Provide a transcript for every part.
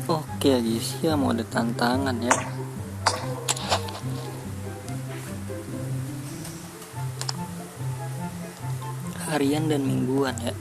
Oke guys, ya mau ada tantangan ya. Harian dan mingguan ya.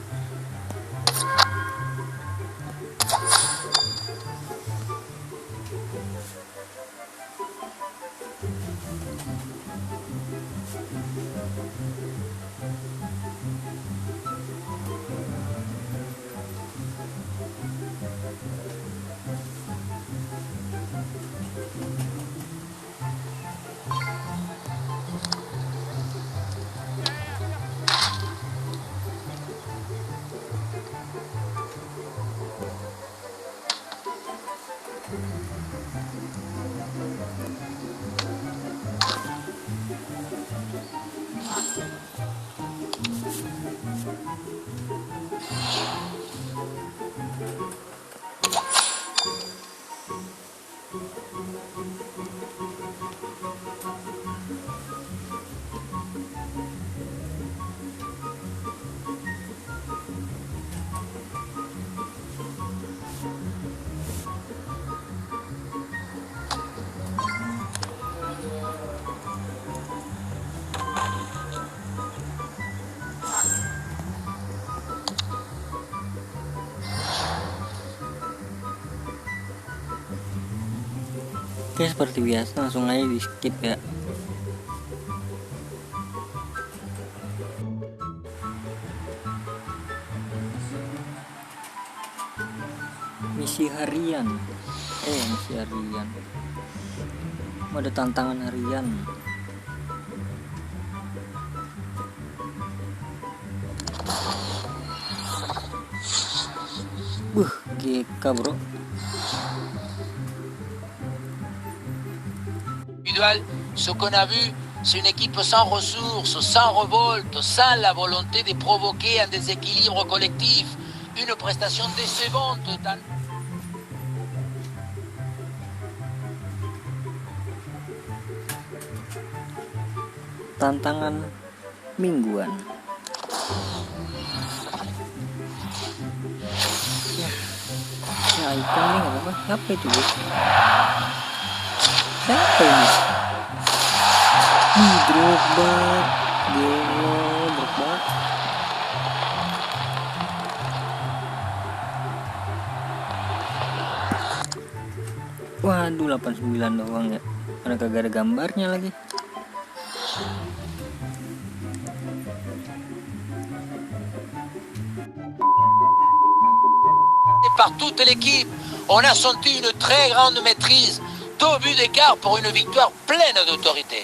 Oke, seperti biasa langsung aja di skip ya. Misi harian. Misi harian. Ada tantangan harian. GK bro. Ce qu'on a vu, c'est une équipe sans ressources, sans révolte, sans la volonté de provoquer un déséquilibre collectif, une prestation décevante. Tantangan mingguan. Ya ikan nih nggak apa-apa. Siapa itu guys? Siapa ini? Drogba. Drogba. Waduh, 89 doang ya. Karena kagak ada gambarnya lagi. Par toute l'équipe, on a senti une très grande maîtrise, 2 buts d'écart pour une victoire pleine d'autorité.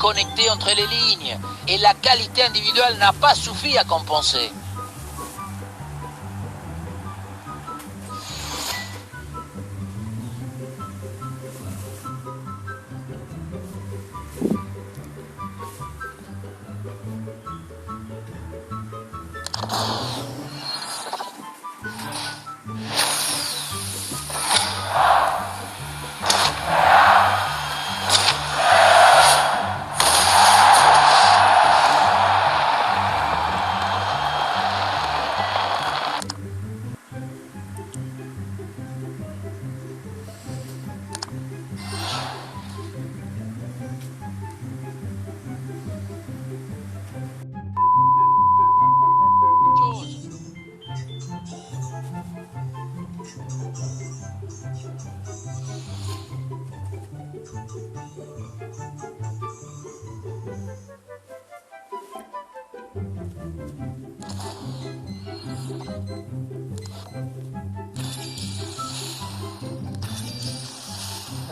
Connecté entre les lignes et la qualité individuelle n'a pas suffi à compenser.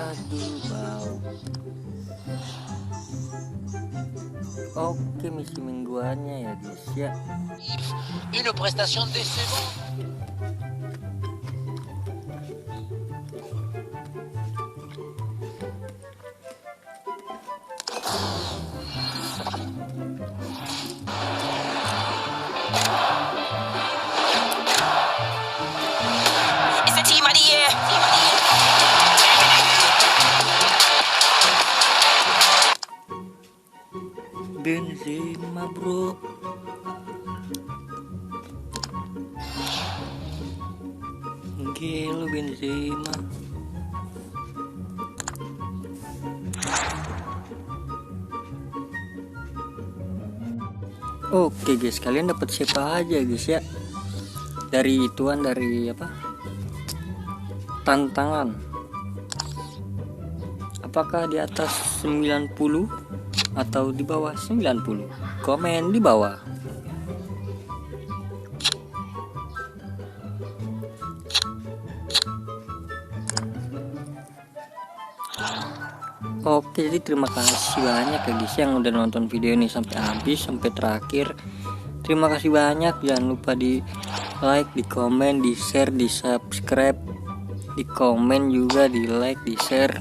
Aduh, bau. Oke, misi mingguannya ya guys ya. Une prestation décevante. Benzema bro. Gila Benzema. Oke guys, kalian dapat siapa aja guys ya? Dari ituan, dari apa? Tantangan. Apakah di atas 90 atau di bawah 90? Komen di bawah. Oke, jadi terima kasih banyak ya guys yang udah nonton video ini sampai habis, sampai terakhir. Terima kasih banyak, jangan lupa di like, di komen, di share, di subscribe, di komen juga, di like, di share.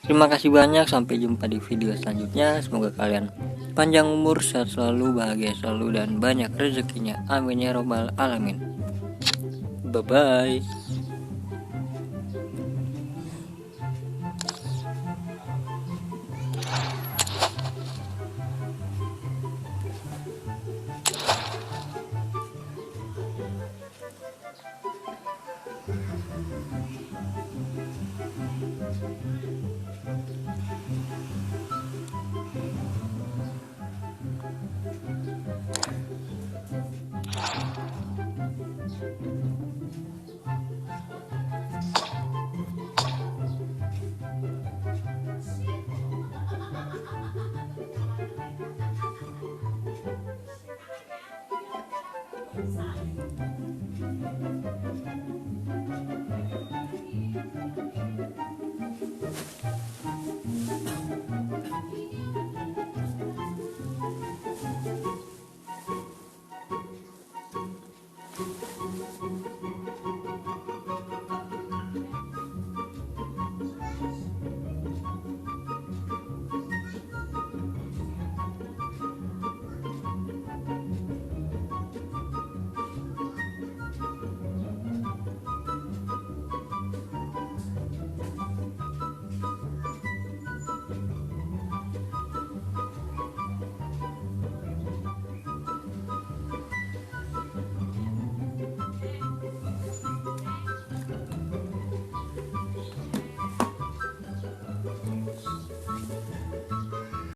Terima kasih banyak, sampai jumpa di video selanjutnya. Semoga kalian panjang umur, sehat selalu, bahagia selalu, dan banyak rezekinya. Amin ya robbal alamin. Bye bye.